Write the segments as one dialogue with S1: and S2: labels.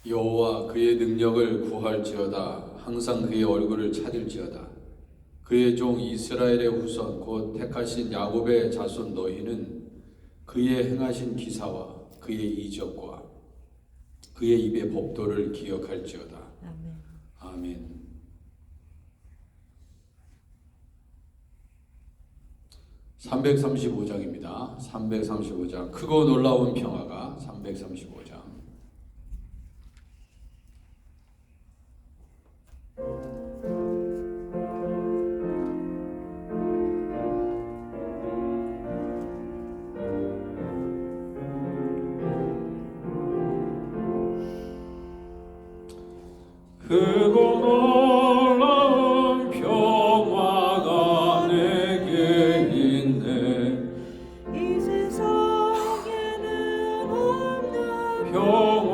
S1: 여호와 그의 능력을 구할지어다. 항상 그의 얼굴을 찾을지어다. 그의 종 이스라엘의 후손 곧 택하신 야곱의 자손 너희는 그의 행하신 기사와 그의 이적과 그의 입의 법도를 기억할지어다.
S2: 아멘.
S1: 아멘. 335장입니다. 335장 크고 놀라운 평화가 335장.
S3: 크고 놀라운 평화가 내게 있네.
S2: 이 세상에는 없는
S3: 평화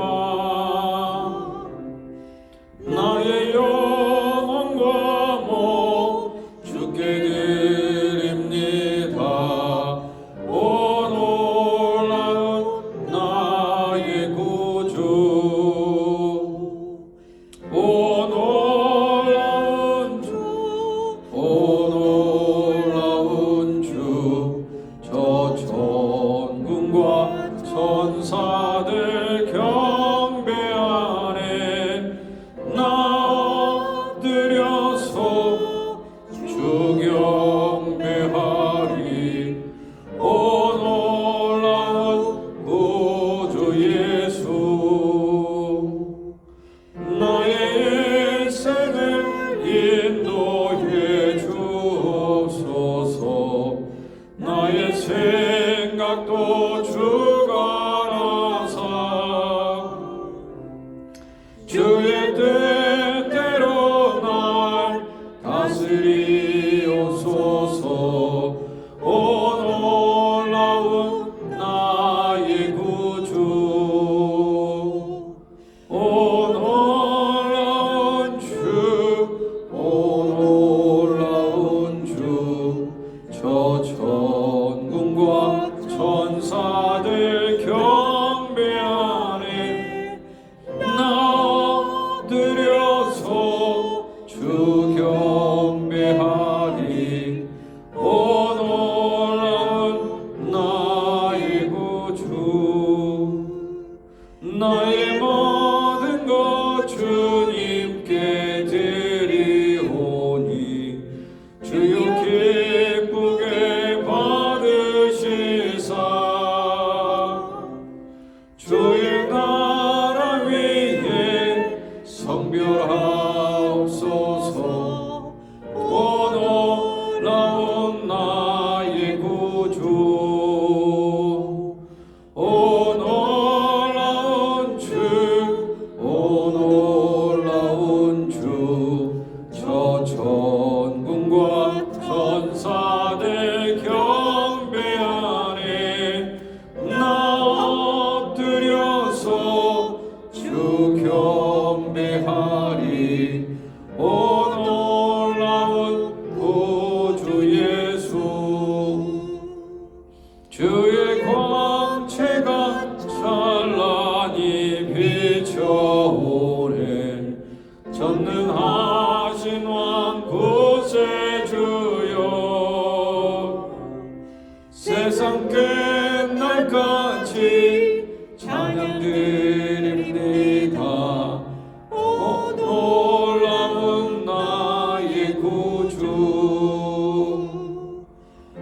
S3: 나의 영혼과 몸 주께 드립니다. 오 놀라운 나의 구주, 오 놀라운 주, 오 놀라운 주, 저 천군과 천사들 경배하네. 나 엎드려서 주 경배하리. 오 놀라운 구주 예수, 나의 일생을 인도해 주옵소서. 나의 생각도 주가 나사 주의 뜻대로 날 다스리옵소서. 오 놀라운 나의 구주, 오 놀라운 주, 오 놀라운 주, 저 천군과 천사들 경배하네. 나 엎드려서 주 경배하리. 오 놀라운 나의 구주, 나의 모든 것 주님께 드리오니 주여 기쁘게 받으시사 주의 나라 위에 성별하옵소서. 오 놀라운 나의 구주, 오 놀라운 주, 오 놀라운 주, 저 천군과 천사들 경배하네. 나 엎드려서 주 경배하리. 오 놀라운 구주 예수, 주의 광채가 찬란히 비춰오네. 전능하신 왕 구세주여, 세상 끝날까지 찬양 드립니다. 오 놀라운 나의 구주,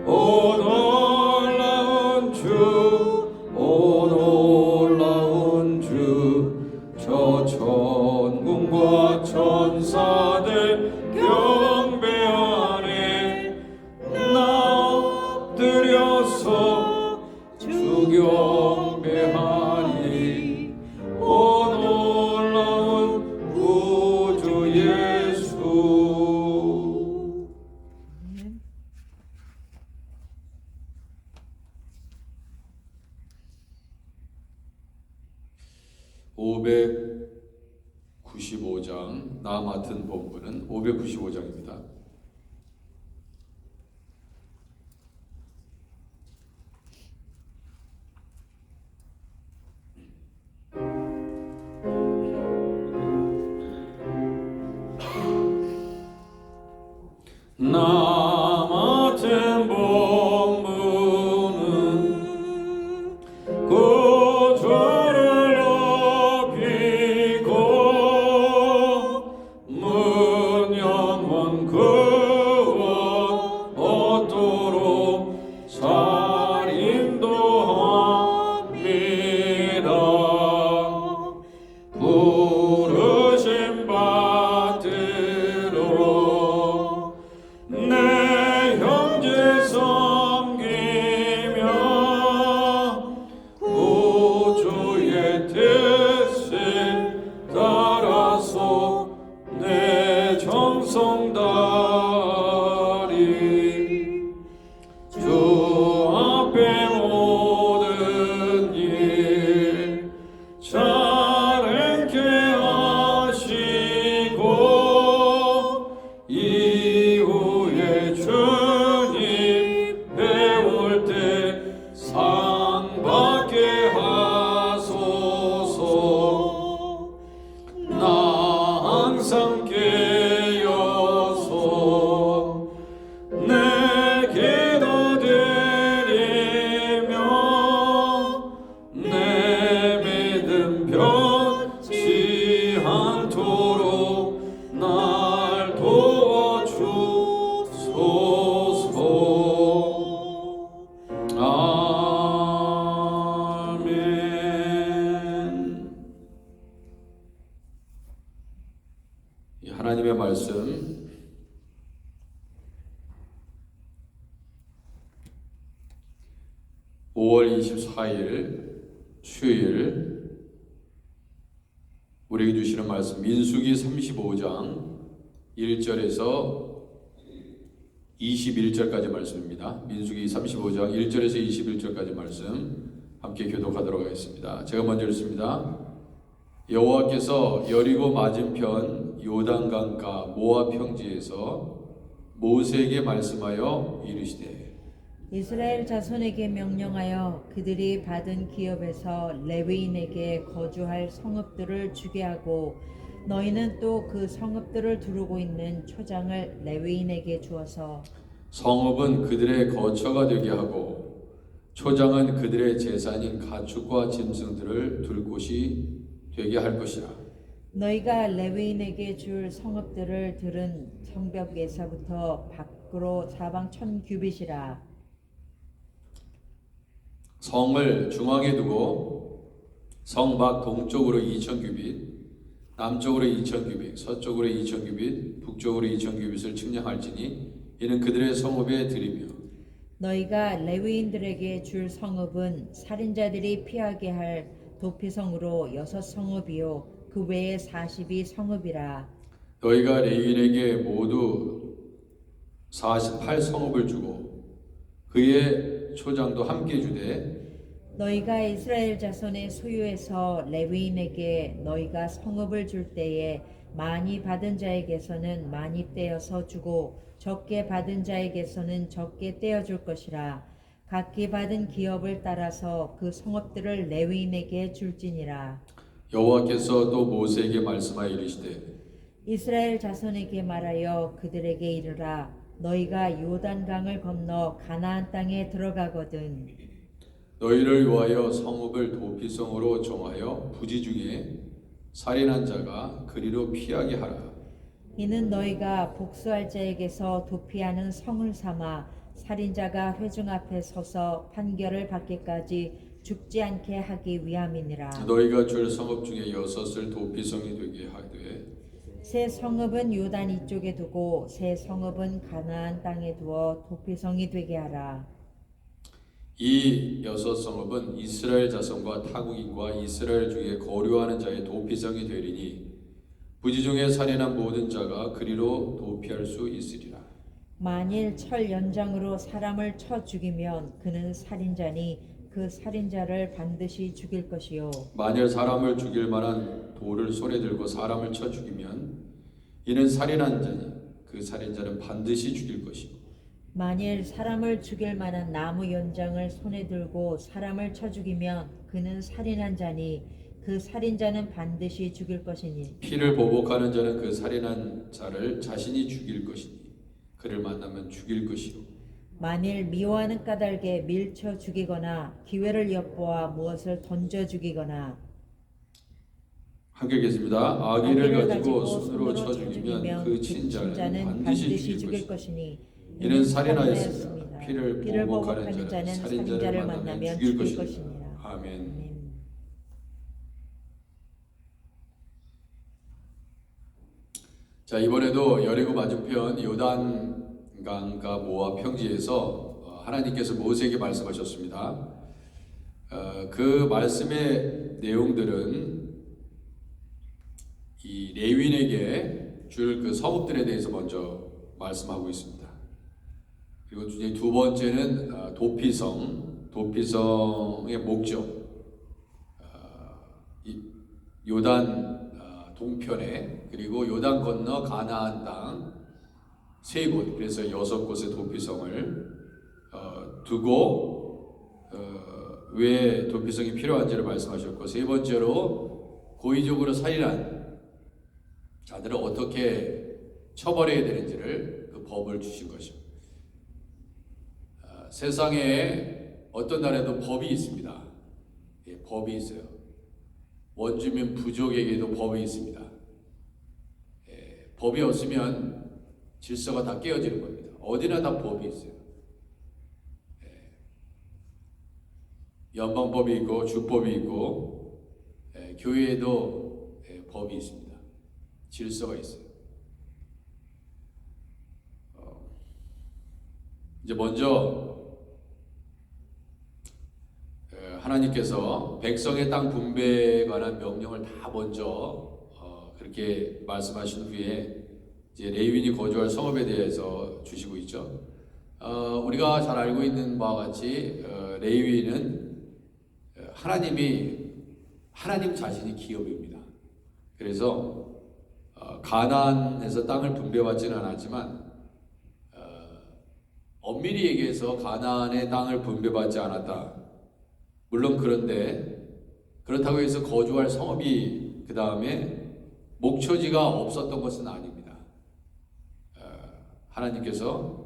S3: 오 놀라운 주, 오 놀라운 주, 저 천군과 천사들 경배하네. 나 엎드려서 주 경배하리. 오 놀라운 구주 예수.
S2: 아멘.
S1: 595장 나 맡은 본문은 595장입니다. 말씀 (5월 24일) 수요일 우리에게 주시는 말씀 민수기 35장 1절에서 21절까지 말씀입니다. 민수기 35장 1절에서 21절까지 말씀 함께 교독하도록 하겠습니다. 제가 먼저 읽습니다. 여호와께서 여리고 맞은편 요단강가 모압 평지에서 모세에게 말씀하여 이르시되
S2: 이스라엘 자손에게 명령하여 그들이 받은 기업에서 레위인에게 거주할 성읍들을 주게 하고 너희는 또 그 성읍들을 두르고 있는 초장을 레위인에게 주어서
S1: 성읍은 그들의 거처가 되게 하고 초장은 그들의 재산인 가축과 짐승들을 둘 곳이 되게 할 것이라.
S2: 너희가 레위인에게 줄 성읍들을 들은 성벽에서부터 밖으로 사방 1000규빗이라.
S1: 성을 중앙에 두고 성 밖 동쪽으로 2000규빗, 남쪽으로 2000규빗, 서쪽으로 2000규빗, 북쪽으로 2000규빗을 측량할지니 이는 그들의 성읍의 들이며
S2: 너희가 레위인들에게 줄 성읍은 살인자들이 피하게 할 도피성으로 6성읍이요 그 외에 42성읍이라.
S1: 너희가 레위인에게 모두 48성읍을 주고 그의 초장도 함께 주되
S2: 너희가 이스라엘 자손의 소유에서 레위인에게 너희가 성읍을 줄 때에 많이 받은 자에게서는 많이 떼어서 주고 적게 받은 자에게서는 적게 떼어 줄 것이라. 각기 받은 기업을 따라서 그 성읍들을 레위인에게 줄지니라.
S1: 여호와께서 또 모세에게 말씀하여 이르시되
S2: 이스라엘 자손에게 말하여 그들에게 이르라. 너희가 요단강을 건너 가나안 땅에 들어가거든
S1: 너희를 위하여 성읍을 도피성으로 정하여 부지 중에 살인한 자가 그리로 피하게 하라.
S2: 이는 너희가 복수할 자에게서 도피하는 성을 삼아 살인자가 회중 앞에 서서 판결을 받기까지 죽지 않게 하기 위함이니라.
S1: 너희가 줄 성읍 중에 6을 도피성이 되게 하되
S2: 새 성읍은 요단 이쪽에 두고 새 성읍은 가나안 땅에 두어 도피성이 되게 하라.
S1: 이 6성읍은 이스라엘 자손과 타국인과 이스라엘 중에 거류하는 자의 도피성이 되리니 부지 중에 살인한 모든 자가 그리로 도피할 수 있으리라.
S2: 만일 철 연장으로 사람을 쳐 죽이면 그는 살인자니 그 살인자를 반드시 죽일 것이요
S1: 만일 사람을 죽일 만한 돌을 손에 들고 사람을 쳐 죽이면 이는 살인한 자니 그 살인자는 반드시 죽일 것이고
S2: 만일 사람을 죽일 만한 나무 연장을 손에 들고 사람을 쳐 죽이면 그는 살인한 자니 그 살인자는 반드시 죽일 것이니
S1: 피를 보복하는 자는 그 살인한 자를 자신이 죽일 것이니 그를 만나면 죽일 것이요
S2: 만일 미워하는 까닭에 밀쳐 죽이거나 기회를 엿보아 무엇을 던져 죽이거나
S1: 함께 읽겠습니다. 아기를 가지고 손으로 쳐 죽이면 그 친자는 반드시 죽일 것이니 이는 살인하였습니다. 피를 보복하는 자는 살인자를 만나면 죽일 것이니라. 아멘. 자, 이번에도 여리고 맞은편 요단강가 모압 평지에서 하나님께서 모세에게 말씀하셨습니다. 그 말씀의 내용들은 이 레위인에게 줄 그 성읍들에 대해서 먼저 말씀하고 있습니다. 그리고 이제 두 번째는 도피성의 목적, 요단 동편에 그리고 요단 건너 가나안 땅 세 곳, 그래서 6곳의 도피성을 두고 왜 도피성이 필요한지를 말씀하셨고, 세 번째로 고의적으로 살인한 자들을 어떻게 처벌해야 되는지를 그 법을 주신 것이죠. 세상에 어떤 나라에도 법이 있습니다. 예, 법이 있어요. 원주민 부족에게도 법이 있습니다. 예, 법이 없으면 질서가 다 깨어지는 겁니다. 어디나 다 법이 있어요. 예, 연방법이 있고 주법이 있고 교회에도 법이 있습니다. 질서가 있어요. 이제 먼저 하나님께서 백성의 땅 분배에 관한 명령을 다 먼저 그렇게 말씀하신 후에 이제 레위인이 거주할 성읍에 대해서 주시고 있죠. 우리가 잘 알고 있는 바와 같이 레위인은 하나님 자신이 기업입니다. 그래서 가나안에서 땅을 분배받지는 않았지만 엄밀히 얘기해서 가나안의 땅을 분배받지 않았다. 물론 그렇다고 해서 거주할 성읍이 그 다음에 목초지가 없었던 것은 아닙니다. 하나님께서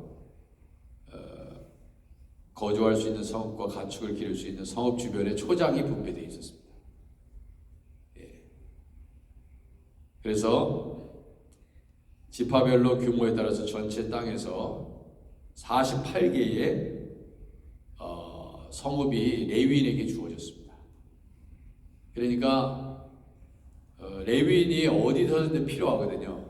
S1: 거주할 수 있는 성읍과 가축을 기를 수 있는 성읍 주변에 초장이 분배되어 있었습니다. 그래서 지파별로 규모에 따라서 전체 땅에서 48개의 성읍이 레위인에게 주어졌습니다. 그러니까 레위인이 어디서든 필요하거든요.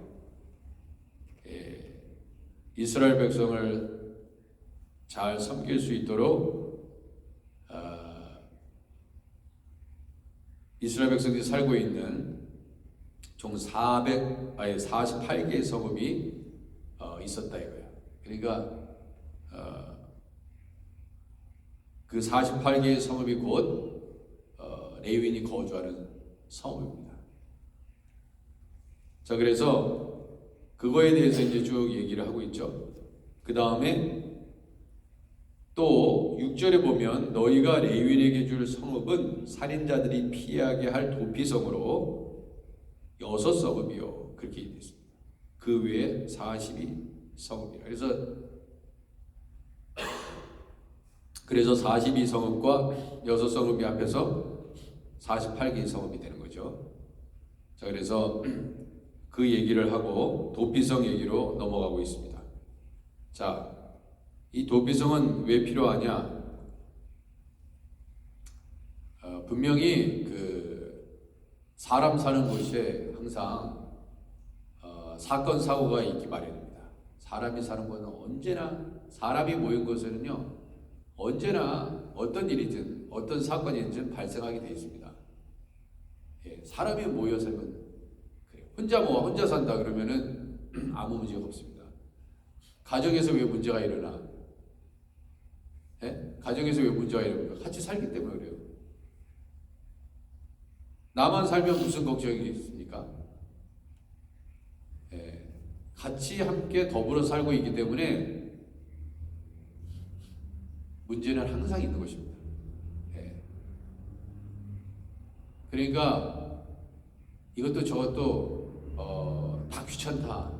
S1: 이스라엘 백성을 잘 섬길 수 있도록 이스라엘 백성들이 살고 있는 총 48개의 성읍이 있었다 이거예요. 그러니까 그 48개의 성읍이 곧 레위인이 거주하는 성읍입니다. 자, 그래서 그거에 대해서 이제 쭉 얘기를 하고 있죠. 그 다음에 또 6절에 보면 너희가 레위인에게 줄 성읍은 살인자들이 피하게 할 도피성으로 6성읍이요. 그렇게 되어 있습니다. 그 외에 42성읍이라. 그래서 42성읍과 6성읍이 합해서 48개의 성읍이 되는 거죠. 자, 그래서 그 얘기를 하고 도피성 얘기로 넘어가고 있습니다. 자, 이 도피성은 왜 필요하냐? 분명히 사람 사는 곳에 항상 사건 사고가 있기 마련입니다. 사람이 사는 곳은 언제나 사람이 모인 곳에는요 언제나 어떤 일이든 어떤 사건이든 발생하게 되어 있습니다. 사람이 모여 살면 그래요. 혼자 산다 그러면은 아무 문제가 없습니다. 가정에서 왜 문제가 일어나? 가정에서 왜 문제가 일어납니까? 같이 살기 때문에 그래요. 나만 살면 무슨 걱정이 있습니까? 같이 함께 더불어 살고 있기 때문에 문제는 항상 있는 것입니다. 그러니까 이것도 저것도 다 귀찮다.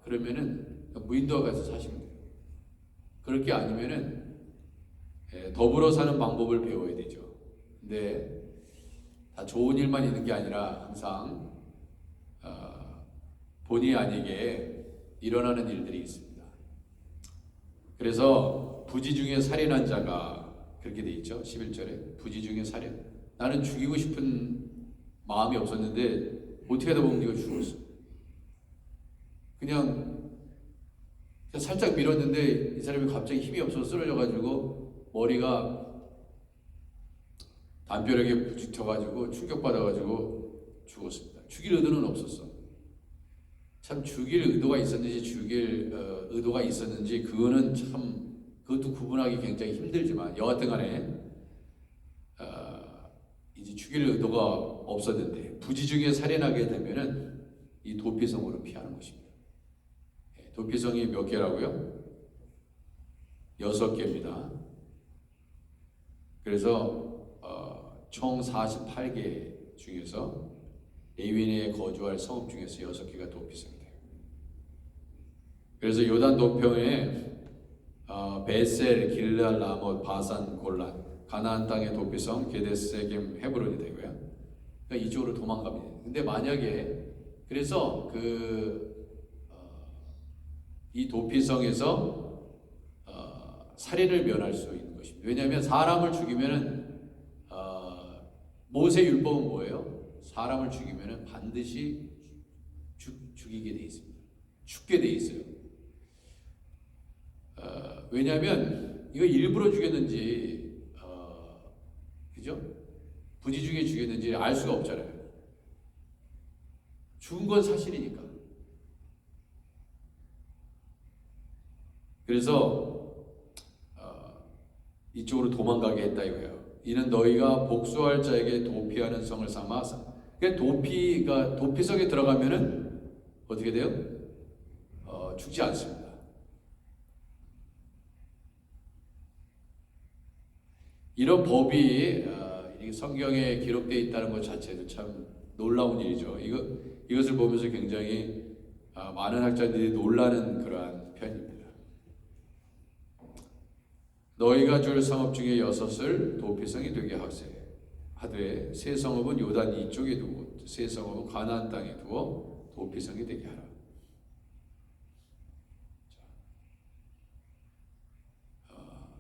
S1: 그러면은 무인도에 가서 사시면 돼요. 그럴 게 아니면은 더불어 사는 방법을 배워야 되죠. 근데 다 좋은 일만 있는 게 아니라 항상 본의 아니게 일어나는 일들이 있습니다. 그래서 부지 중에 살인한 자가 그렇게 돼 있죠. 11절에 부지 중에 살인. 나는 죽이고 싶은 마음이 없었는데 어떻게 하다 보면 네가 죽었어. 그냥 살짝 밀었는데 이 사람이 갑자기 힘이 없어서 쓰러져가지고 머리가 담벼락에 부딪혀가지고 충격받아가지고 죽었습니다. 죽일 의도는 없었어. 참 죽일 의도가 있었는지 의도가 있었는지 그거는 참 그것도 구분하기 굉장히 힘들지만 여하튼 간에 이제 죽일 의도가 없었는데 부지 중에 살인하게 되면은 이 도피성으로 피하는 것입니다. 도피성이 몇 개라고요? 6개입니다. 그래서 총 48개 중에서 레위인에 거주할 성읍 중에서 6개가 도피성이 돼요. 그래서 요단 도평에 베셀, 길랄, 라못, 바산, 골란, 가나안 땅의 도피성, 게데세겜, 헤브론이 되고요. 그러니까 이쪽으로 도망갑니다. 근데 만약에 그래서 이 도피성에서 살인을 면할 수 있는 것입니다. 왜냐하면 사람을 죽이면은 모세 율법은 뭐예요? 사람을 죽이면은 반드시 죽이게 돼 있습니다. 죽게 돼 있어요. 왜냐하면 이거 일부러 죽였는지 그죠? 부지중에 죽였는지 알 수가 없잖아요. 죽은 건 사실이니까. 그래서 이쪽으로 도망가게 했다 이거예요. 이는 너희가 복수할 자에게 도피하는 성을 삼아. 그러니까 도피성에 들어가면은 어떻게 돼요? 죽지 않습니다. 이런 법이 이게 성경에 기록되어 있다는 것 자체도 참 놀라운 일이죠. 이것을 보면서 굉장히 많은 학자들이 놀라는 그러한 편입니다. 너희가 줄 성읍 중에 6을 도피성이 되게 하되 세 성읍은 요단 이쪽에 두고 세 성읍은 가나안 땅에 두어 도피성이 되게 하라.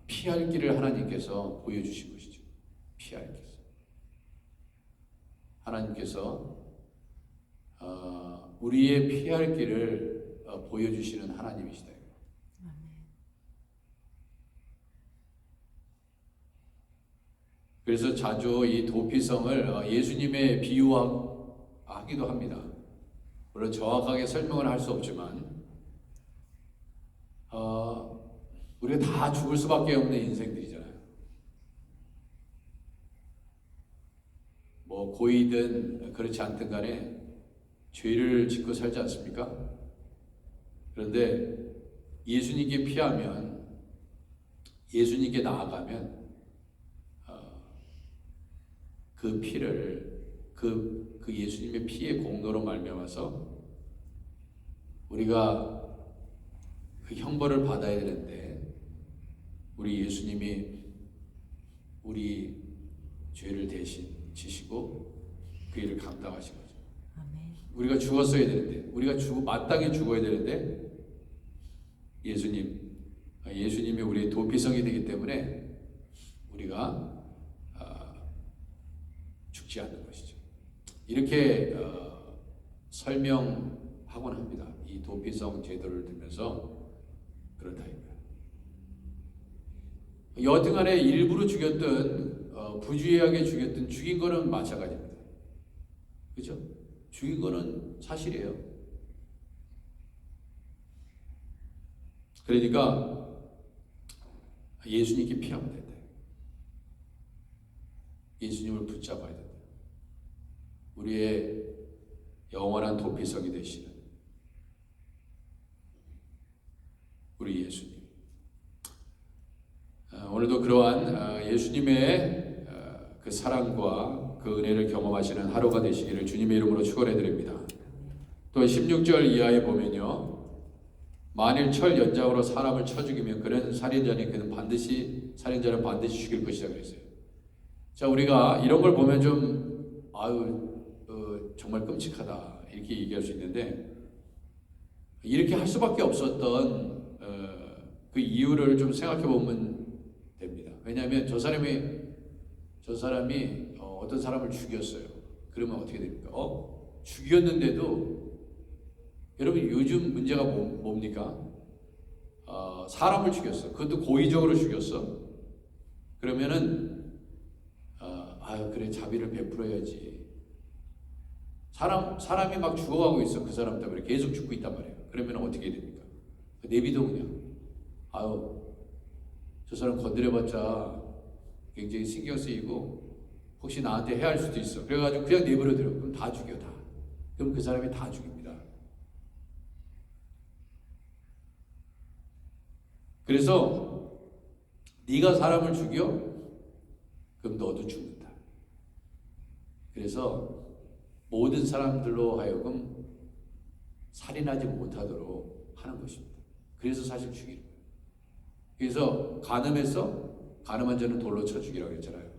S1: 피할 길을 하나님께서 보여주신 것이죠. 피할 길. 하나님께서 우리의 피할 길을 보여주시는 하나님이시다. 그래서 자주 이 도피성을 예수님의 비유하기도 합니다. 물론 정확하게 설명을 할 수 없지만 우리가 다 죽을 수밖에 없는 인생들이잖아요. 뭐 고이든 그렇지 않든 간에 죄를 짓고 살지 않습니까? 그런데 예수님께 피하면, 예수님께 나아가면 그 피를 그 예수님의 피의 공로로 말미암아서 우리가 그 형벌을 받아야 되는데 우리 예수님이 우리 죄를 대신 지시고 그 일을 감당하신 거죠.
S2: 아멘.
S1: 우리가 죽었어야 되는데, 우리가 마땅히 죽어야 되는데 예수님이 우리의 도피성이 되기 때문에 우리가 죽지 않는 것이죠. 이렇게 설명하곤 합니다. 이 도피성 제도를 들면서 그렇다 이거예요. 여튼간에 일부러 죽였든 부주의하게 죽였든 죽인 거는 마찬가지입니다. 그렇죠? 죽인 거는 사실이에요. 그러니까 예수님께 피하면 된다. 예수님을 붙잡아야 된다. 우리의 영원한 도피성이 되시는 우리 예수님. 오늘도 그러한 예수님의 그 사랑과 그 은혜를 경험하시는 하루가 되시기를 주님의 이름으로 축원해 드립니다. 또 16절 이하에 보면요. 만일 철 연장으로 사람을 쳐 죽이면 그는 살인자는 반드시 죽일 것이다 그랬어요. 자, 우리가 이런 걸 보면 좀 정말 끔찍하다 이렇게 얘기할 수 있는데, 이렇게 할 수밖에 없었던 그 이유를 좀 생각해 보면 됩니다. 왜냐하면 저 사람이 어떤 사람을 죽였어요. 그러면 어떻게 됩니까? 죽였는데도 여러분 요즘 문제가 뭡니까? 사람을 죽였어. 그것도 고의적으로 죽였어. 그러면은 그래, 자비를 베풀어야지. 사람이 막 죽어가고 있어. 그 사람 때문에 계속 죽고 있단 말이에요. 그러면 어떻게 됩니까? 내비둬 그냥. 저 사람 건드려봤자 굉장히 신경 쓰이고 혹시 나한테 해할 수도 있어. 그래가지고 그냥 내버려둬요. 그럼 다 죽여, 다. 그럼 그 사람이 다 죽입니다. 그래서 네가 사람을 죽여? 그럼 너도 죽는다. 그래서 모든 사람들로 하여금 살인하지 못하도록 하는 것입니다. 그래서 사실 죽이는 거예요. 그래서 가늠한 자는 돌로 쳐 죽이라고 했잖아요.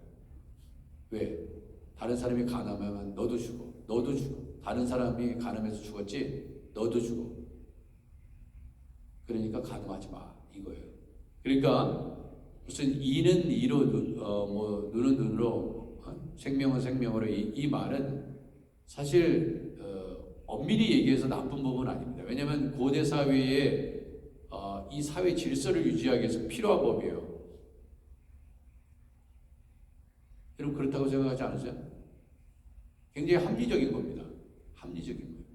S1: 왜? 다른 사람이 가늠하면 너도 죽어. 다른 사람이 가늠해서 죽었지? 너도 죽어. 그러니까 가늠하지 마, 이거예요. 그러니까 무슨 이는 이로 눈은 눈으로 생명은 생명으로 이 말은 사실 엄밀히 얘기해서 나쁜 부분은 아닙니다. 왜냐하면 고대 사회에 이 사회 질서를 유지하기 위해서 필요한 법이에요. 여러분 그렇다고 생각하지 않으세요? 굉장히 합리적인 겁니다. 합리적인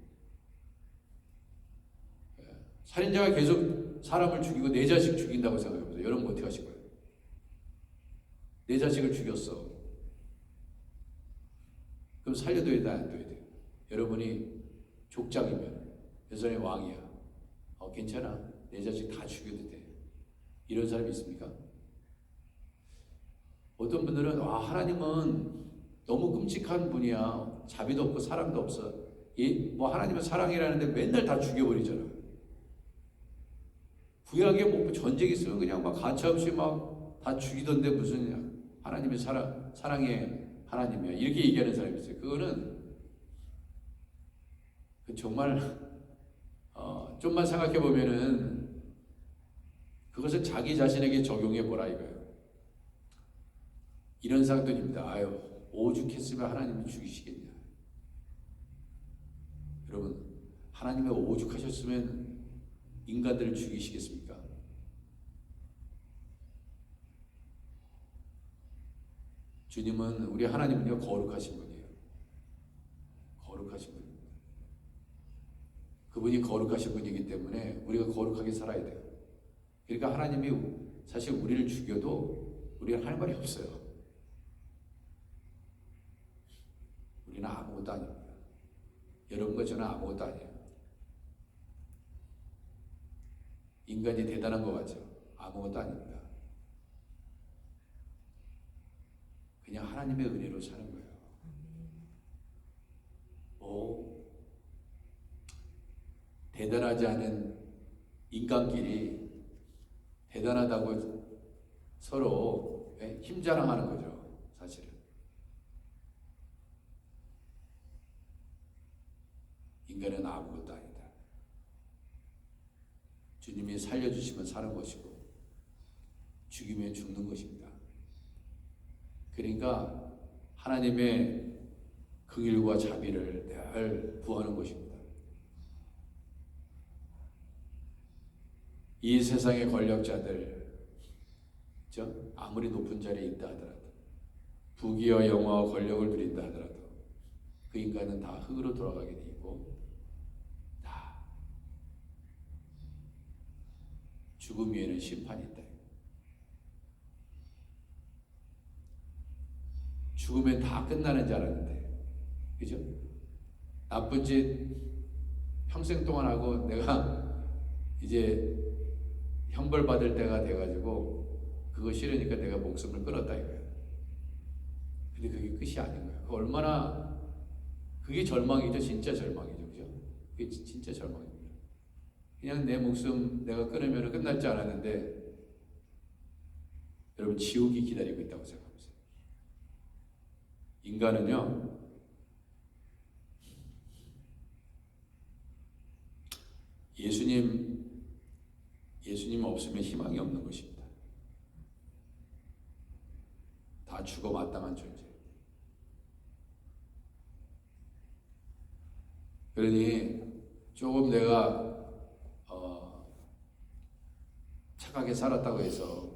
S1: 거예요. 살인자가 계속 사람을 죽이고 내 자식 죽인다고 생각해보세요. 여러분 어떻게 하실 거예요? 내 자식을 죽였어. 그럼 살려둬야 돼, 안 둬야 돼요? 여러분이 족장이면 여전히 왕이야. 괜찮아. 내 자식 다 죽여도 돼. 이런 사람이 있습니까? 어떤 분들은 하나님은 너무 끔찍한 분이야. 자비도 없고 사랑도 없어. 뭐 하나님은 사랑이라는데 맨날 다 죽여버리잖아. 구약에 뭐 전쟁 있으면 그냥 막 가차없이 막 다 죽이던데 무슨 하나님의 사랑의 하나님이야. 이렇게 얘기하는 사람이 있어요. 그거는 정말 좀만 생각해 보면은 그것을 자기 자신에게 적용해 보라 이거예요. 이런 생각들입니다. 아유, 오죽했으면 하나님이 죽이시겠냐. 여러분, 하나님이 오죽하셨으면 인간들을 죽이시겠습니까? 주님은, 우리 하나님은요, 거룩하신 분이에요. 거룩하신 분입니다. 그분이 거룩하신 분이기 때문에 우리가 거룩하게 살아야 돼요. 그러니까 하나님이 사실 우리를 죽여도 우리는 할 말이 없어요. 우리는 아무것도 아닙니다. 여러분과 저는 아무것도 아니에요. 인간이 대단한 것 같죠? 아무것도 아닙니다. 그냥 하나님의 은혜로 사는 거예요. 대단하지 않은 인간끼리 대단하다고 서로 힘자랑하는 거죠, 사실은. 인간은 아무것도 아니다. 주님이 살려주시면 사는 것이고 죽이면 죽는 것입니다. 그러니까 하나님의 긍휼과 자비를 늘 구하는 것입니다. 이 세상의 권력자들, 그렇죠? 아무리 높은 자리에 있다 하더라도, 부귀와 영화와 권력을 누린다 하더라도 그 인간은 다 흙으로 돌아가게 돼 있고 다 죽음 위에는 심판이 있다. 죽으면 다 끝나는 줄 알았는데, 그죠? 나쁜 짓 평생 동안 하고 내가 이제 형벌 받을 때가 돼가지고 그거 싫으니까 내가 목숨을 끊었다 이거야. 근데 그게 끝이 아닌 거야. 얼마나 그게 절망이죠, 진짜 절망이죠, 그죠? 그게 진짜 절망입니다. 그냥 내 목숨 내가 끊으면 끝날 줄 알았는데 여러분 지옥이 기다리고 있다고 생각합니다. 인간은요, 예수님 없으면 희망이 없는 것입니다. 다 죽어 마땅한 존재. 그러니 조금 내가 착하게 살았다고 해서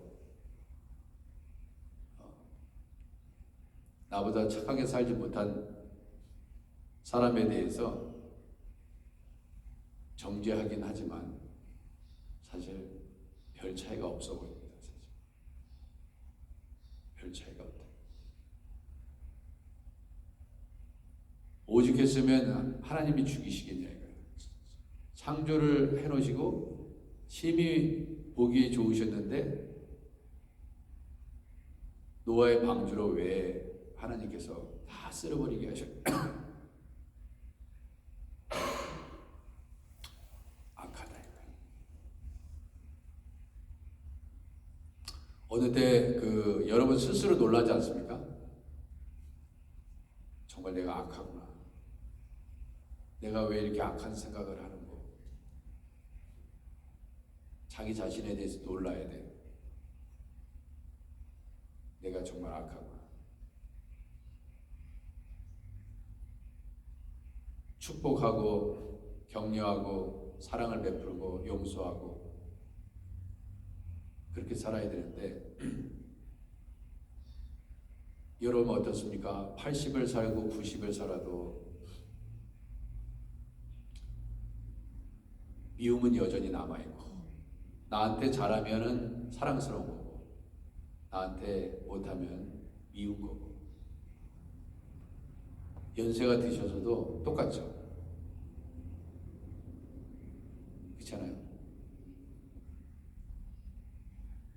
S1: 나보다 착하게 살지 못한 사람에 대해서 정죄하긴 하지만 사실 별 차이가 없어 보입니다. 사실 별 차이가 없다. 오죽했으면 하나님이 죽이시겠냐 이거예요. 창조를 해놓으시고 심히 보기 좋으셨는데 노아의 방주로 왜 하나님께서 다 쓸어버리게 하셨어요. 악하다 이거예요. 어느 때 여러분 스스로 놀라지 않습니까? 정말 내가 악하구나. 내가 왜 이렇게 악한 생각을 하는 거? 자기 자신에 대해서 놀라야 돼. 내가 정말 악하구나. 축복하고 격려하고 사랑을 베풀고 용서하고 그렇게 살아야 되는데 여러분 어떻습니까? 80을 살고 90을 살아도 미움은 여전히 남아있고, 나한테 잘하면은 사랑스러운 거고, 나한테 못하면 미운 거고. 연세가 드셔서도 똑같죠. 그렇잖아요.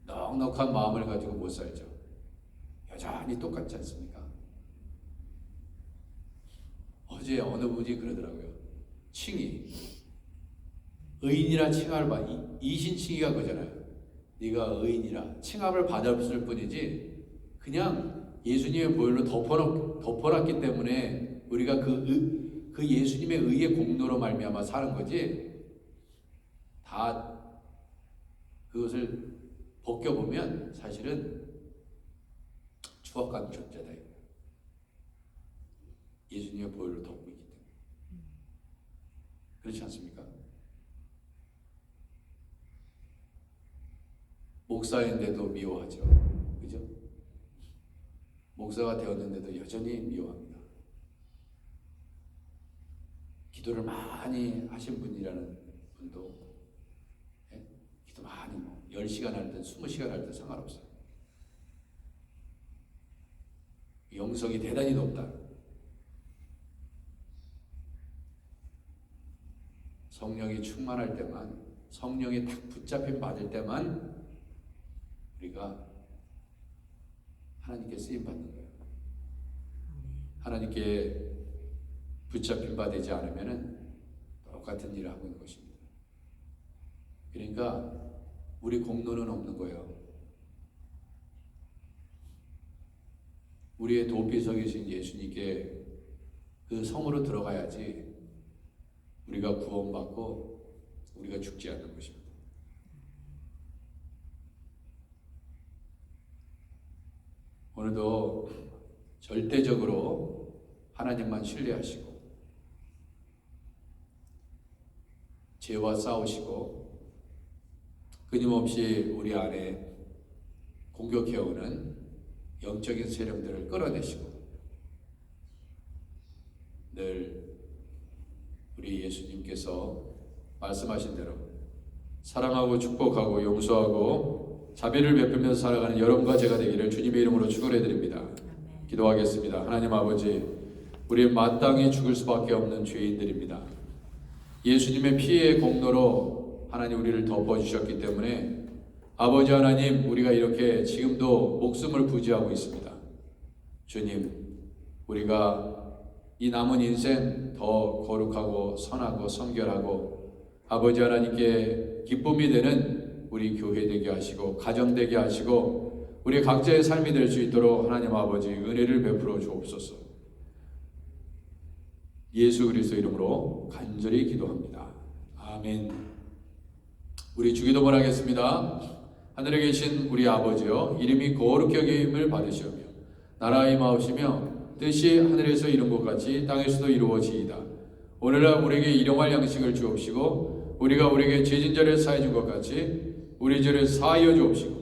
S1: 넉넉한 마음을 가지고 못 살죠. 여전히 똑같지 않습니까? 어제 어느 분이 그러더라고요. 칭의, 의인이라 칭함을 받, 이신칭의가 그거잖아요. 네가 의인이라 칭함을 받았을 뿐이지 그냥 예수님의 보혈로 덮어놨기 때문에 우리가 그 예수님의 의의 공로로 말미암아 사는 거지, 다 그것을 벗겨보면 사실은 추악한 존재다. 예수님의 보혈로 덮고 있기 때문에. 그렇지 않습니까? 목사인데도 미워하죠. 그죠? 목사가 되었는데도 여전히 미워합니다. 기도를 많이 하신 분이라는 분도, 예? 기도 많이 10시간 하든 20시간 하든 상관없어요. 영성이 대단히 높다. 성령이 충만할 때만, 성령이 딱 붙잡힘 받을 때만 우리가 하나님께 쓰임 받는 거예요. 하나님께 붙잡힘 받지 않으면은 똑같은 일을 하고 있는 것입니다. 그러니까 우리 공로는 없는 거예요. 우리의 도피석이신 예수님께 그 성으로 들어가야지 우리가 구원받고 우리가 죽지 않는 것입니다. 오늘도 절대적으로 하나님만 신뢰하시고 죄와 싸우시고 끊임없이 우리 안에 공격해오는 영적인 세력들을 끌어내시고 늘 우리 예수님께서 말씀하신 대로 사랑하고 축복하고 용서하고 자비를 베풀면서 살아가는 여러분과 제가 되기를 주님의 이름으로 축원해 드립니다. 기도하겠습니다. 하나님 아버지, 우리 마땅히 죽을 수밖에 없는 죄인들입니다. 예수님의 피의 공로로 하나님 우리를 덮어주셨기 때문에 아버지 하나님, 우리가 이렇게 지금도 목숨을 부지하고 있습니다. 주님, 우리가 이 남은 인생 더 거룩하고 선하고 성결하고 아버지 하나님께 기쁨이 되는 우리 교회 되게 하시고 가정 되게 하시고 우리 각자의 삶이 될 수 있도록 하나님 아버지 은혜를 베풀어 주옵소서. 예수 그리스도 이름으로 간절히 기도합니다. 아멘. 우리 주기도문 하겠습니다. 하늘에 계신 우리 아버지여, 이름이 거룩히 여김을 받으시오며 나라가 임하옵시며 뜻이 하늘에서 이룬 것 같이 땅에서도 이루어지이다. 오늘날 우리에게 일용할 양식을 주옵시고 우리가 우리에게 죄진 자를 사해 준 것 같이 우리 죄를 사하여 주옵시고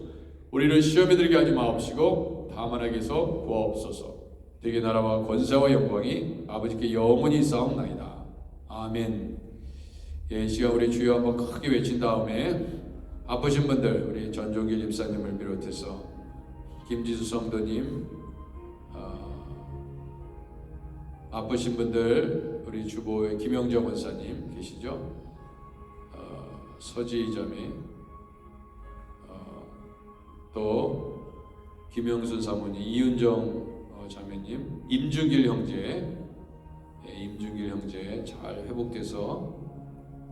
S1: 우리를 시험에 들게 하지 마옵시고 다만 악에서 구하옵소서. 되게 나라와 권세와 영광이 아버지께 영원히 있사옵나이다. 아멘. 이 시간 우리 주여 한번 크게 외친 다음에 아프신 분들, 우리 전종길 집사님을 비롯해서 김지수 성도님, 아프신 분들, 우리 주보의 김영정 원사님 계시죠? 서지자매, 또 김영순 사모님, 이윤정 자매님, 임준길 형제, 임준길 형제 잘 회복돼서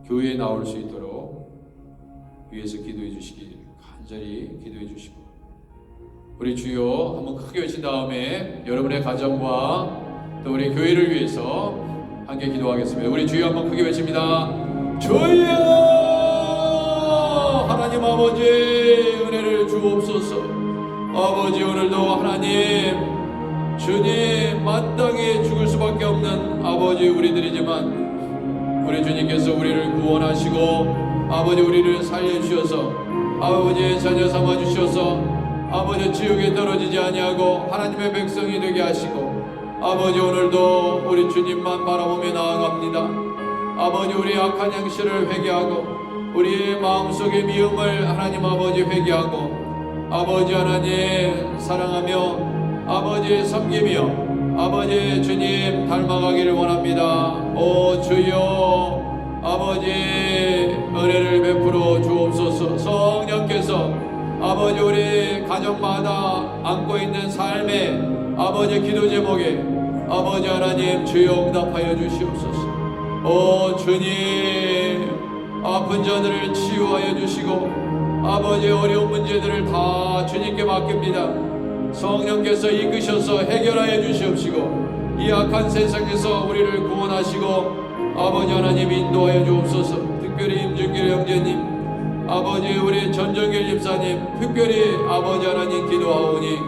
S1: 교회에 나올 수 있도록 위에서 기도해 주시기 간절히 기도해 주시고, 우리 주여 한번 크게 외친 다음에 여러분의 가정과 또 우리 교회를 위해서 함께 기도하겠습니다. 우리 주여 한번 크게 외칩니다. 주여, 하나님 아버지 은혜를 주옵소서. 아버지, 오늘도 하나님 주님 마땅히 죽을 수밖에 없는 아버지 우리들이지만 우리 주님께서 우리를 구원하시고 아버지 우리를 살려주셔서 아버지의 자녀 삼아 주셔서 아버지 지옥에 떨어지지 아니하고 하나님의 백성이 되게 하시고 아버지 오늘도 우리 주님만 바라보며 나아갑니다. 아버지 우리 악한 행실을 회개하고 우리의 마음속의 미움을 하나님 아버지 회개하고 아버지 하나님 사랑하며 아버지 섬기며 아버지 주님 닮아가기를 원합니다. 오 주여 아버지 은혜를 베풀어 주옵소서. 성령께서 아버지 우리 가정마다 안고 있는 삶의 아버지 기도 제목에 아버지 하나님 주여 응답하여 주시옵소서. 오 주님 아픈 자들을 치유하여 주시고 아버지 어려운 문제들을 다 주님께 맡깁니다. 성령께서 이끄셔서 해결하여 주시옵시고 이 악한 세상에서 우리를 구원하시고 아버지 하나님 인도하여 주옵소서. 특별히 임준길 형제님 아버지 우리 전정길 집사님 특별히 아버지 하나님 기도하오니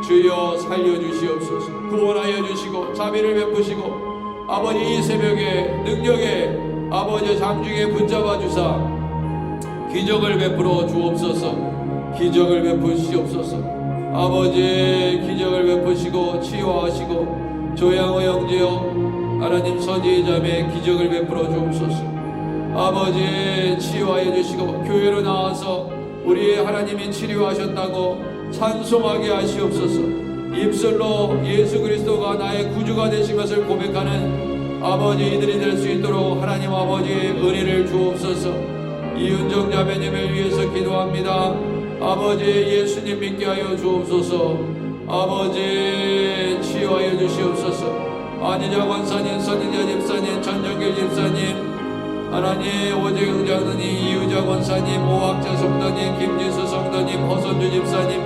S1: 주여 살려주시옵소서. 구원하여 주시고 자비를 베푸시고 아버지 이 새벽에 능력에 아버지 장중에 붙잡아 주사 기적을 베풀어 주옵소서. 기적을 베푸시옵소서. 아버지 기적을 베푸시고 치유하시고 조양호 형제여 하나님 서지의 자매 기적을 베풀어 주옵소서. 아버지 치유하여 주시고 교회로 나와서 우리 하나님이 치료하셨다고 찬송하게 하시옵소서. 입술로 예수 그리스도가 나의 구주가 되신 것을 고백하는 아버지 이들이 될 수 있도록 하나님 아버지의 은혜를 주옵소서. 이은정 자매님을 위해서 기도합니다. 아버지 예수님 믿게 하여 주옵소서. 아버지 치유하여 주시옵소서. 안희자 권사님, 선인자 집사님, 전정길 집사님, 하나님 오재경 장로님, 이유자 권사님, 오학자 성도님, 김지수 성도님, 허선주 집사님,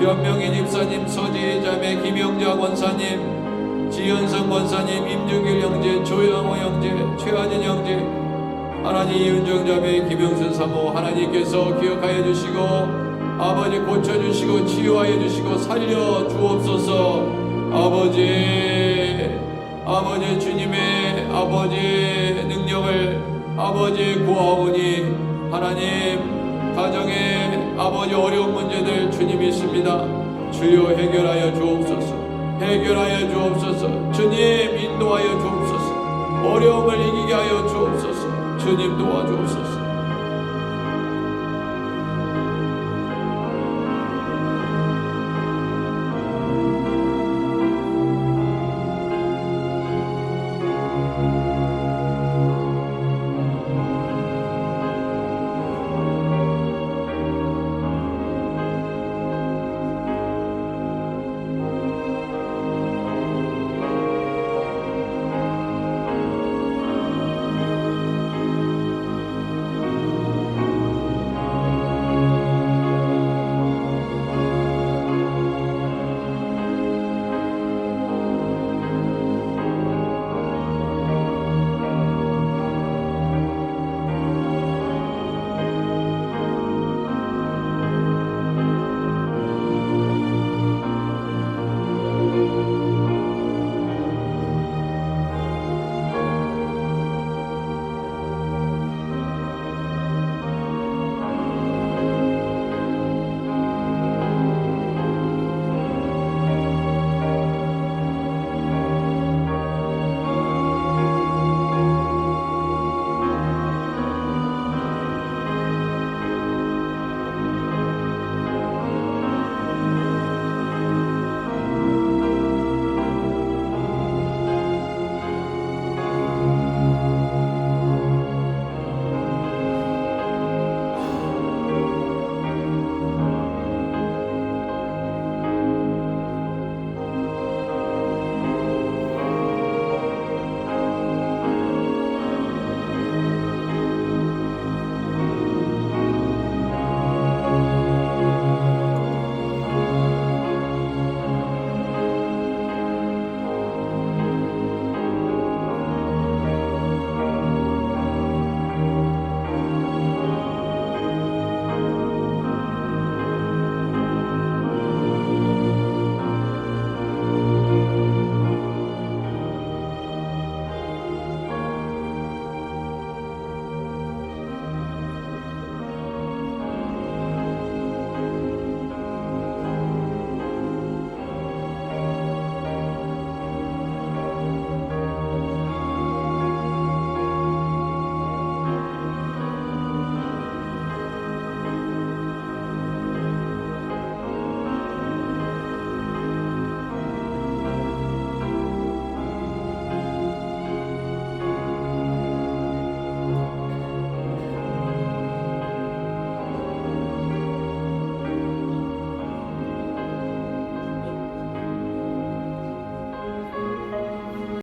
S1: 변명희 집사님, 서지혜 자매, 김영자 권사님, 지현성 권사님, 임준길 형제, 조영호 형제, 최하진 형제, 하나님 이윤정 자매, 김영순 사모 하나님께서 기억하여 주시고 아버지 고쳐주시고 치유하여 주시고 살려 주옵소서. 아버지 주님의 아버지 능력을 아버지 구하오니 하나님 가정에 아버지 어려운 문제들 주님 있습니다. 주여 해결하여 주옵소서. 해결하여 주옵소서. 주님 인도하여 주옵소서. 어려움을 이기게 하여 주옵소서. 주님 도와주옵소서.